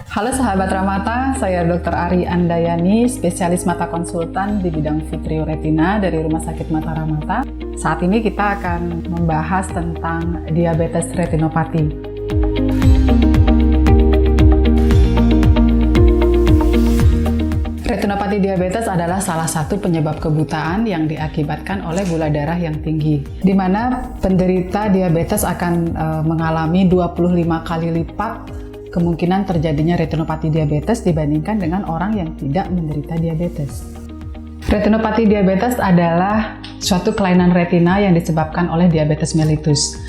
Halo sahabat Ramata, saya Dr. Ari Andayani, spesialis mata konsultan di bidang vitrio retina dari Rumah Sakit Mata Ramata. Saat ini kita akan membahas tentang diabetes retinopati. Retinopati diabetes adalah salah satu penyebab kebutaan yang diakibatkan oleh gula darah yang tinggi, di mana penderita diabetes akan mengalami 25 kali lipat kemungkinan terjadinya retinopati diabetes dibandingkan dengan orang yang tidak menderita diabetes. Retinopati diabetes adalah suatu kelainan retina yang disebabkan oleh diabetes mellitus.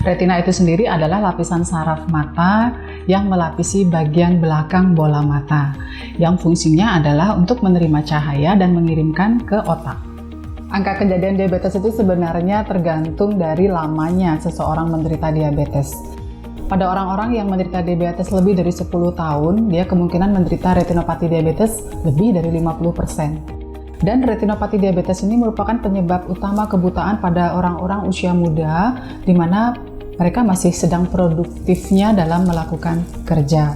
Retina itu sendiri adalah lapisan saraf mata yang melapisi bagian belakang bola mata, yang fungsinya adalah untuk menerima cahaya dan mengirimkan ke otak. Angka kejadian diabetes itu sebenarnya tergantung dari lamanya seseorang menderita diabetes. Pada orang-orang yang menderita diabetes lebih dari 10 tahun, dia kemungkinan menderita retinopati diabetes lebih dari 50%. Dan retinopati diabetes ini merupakan penyebab utama kebutaan pada orang-orang usia muda, di mana mereka masih sedang produktifnya dalam melakukan kerja.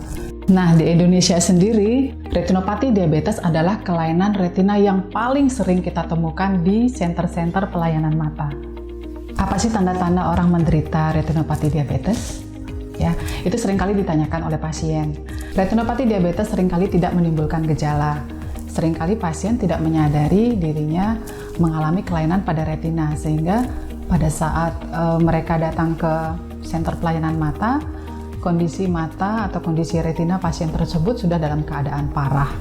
Nah, di Indonesia sendiri, retinopati diabetes adalah kelainan retina yang paling sering kita temukan di senter-senter pelayanan mata. Apa sih tanda-tanda orang menderita retinopati diabetes? Ya, itu seringkali ditanyakan oleh pasien. Retinopati diabetes seringkali tidak menimbulkan gejala. Seringkali pasien tidak menyadari dirinya mengalami kelainan pada retina, sehingga pada saat mereka datang ke senter pelayanan mata, kondisi mata atau kondisi retina pasien tersebut sudah dalam keadaan parah.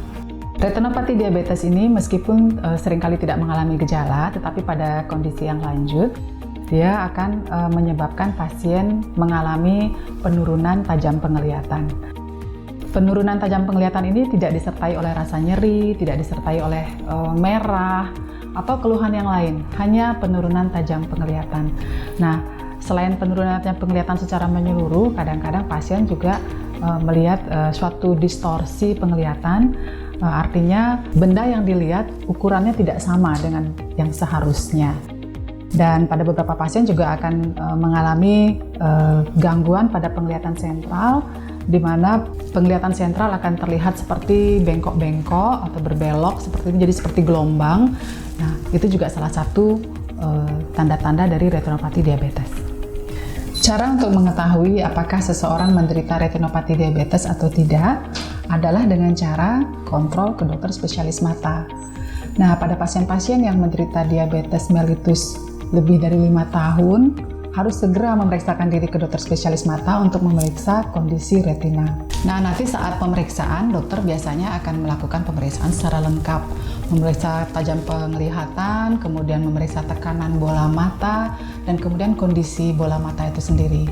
Retinopati diabetes ini meskipun seringkali tidak mengalami gejala, tetapi pada kondisi yang lanjut, dia akan menyebabkan pasien mengalami penurunan tajam penglihatan. Penurunan tajam penglihatan ini tidak disertai oleh rasa nyeri, tidak disertai oleh merah, atau keluhan yang lain, hanya penurunan tajam penglihatan. Nah, selain penurunan tajam penglihatan secara menyeluruh, kadang-kadang pasien juga melihat suatu distorsi penglihatan, artinya benda yang dilihat ukurannya tidak sama dengan yang seharusnya. Dan pada beberapa pasien juga akan mengalami gangguan pada penglihatan sentral, di mana penglihatan sentral akan terlihat seperti bengkok-bengkok atau berbelok seperti ini, jadi seperti gelombang. Nah, itu juga salah satu tanda-tanda dari retinopati diabetes. Cara untuk mengetahui apakah seseorang menderita retinopati diabetes atau tidak adalah dengan cara kontrol ke dokter spesialis mata. Nah, pada pasien-pasien yang menderita diabetes mellitus lebih dari 5 tahun, harus segera memeriksakan diri ke dokter spesialis mata untuk memeriksa kondisi retina. Nah, nanti saat pemeriksaan, dokter biasanya akan melakukan pemeriksaan secara lengkap. Memeriksa tajam penglihatan, kemudian memeriksa tekanan bola mata, dan kemudian kondisi bola mata itu sendiri.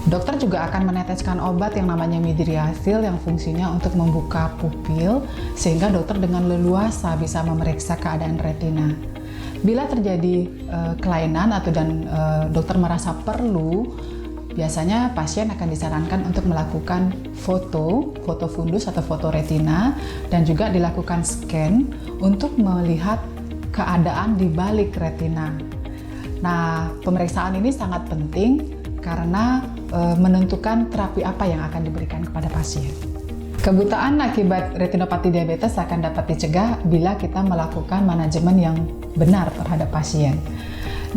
Dokter juga akan meneteskan obat yang namanya midriasil yang fungsinya untuk membuka pupil, sehingga dokter dengan leluasa bisa memeriksa keadaan retina. Bila terjadi kelainan atau dokter merasa perlu, biasanya pasien akan disarankan untuk melakukan foto fundus atau foto retina, dan juga dilakukan scan untuk melihat keadaan di balik retina. Nah, pemeriksaan ini sangat penting karena menentukan terapi apa yang akan diberikan kepada pasien. Kebutaan akibat retinopati diabetes akan dapat dicegah bila kita melakukan manajemen yang benar terhadap pasien.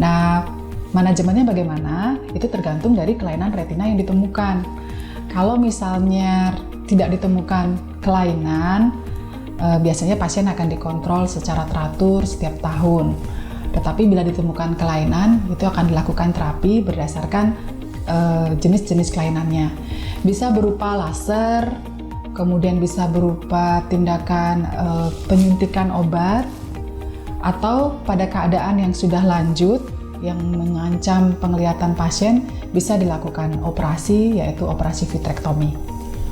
Nah, manajemennya bagaimana? Itu tergantung dari kelainan retina yang ditemukan. Kalau misalnya tidak ditemukan kelainan, biasanya pasien akan dikontrol secara teratur setiap tahun. Tetapi bila ditemukan kelainan, itu akan dilakukan terapi berdasarkan jenis-jenis kelainannya. Bisa berupa laser, kemudian bisa berupa tindakan penyuntikan obat, atau pada keadaan yang sudah lanjut yang mengancam penglihatan pasien bisa dilakukan operasi, yaitu operasi vitrektomi.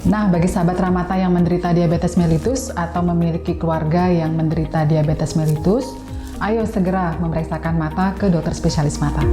Nah, bagi sahabat Ramata yang menderita diabetes mellitus atau memiliki keluarga yang menderita diabetes mellitus, ayo segera memeriksakan mata ke dokter spesialis mata.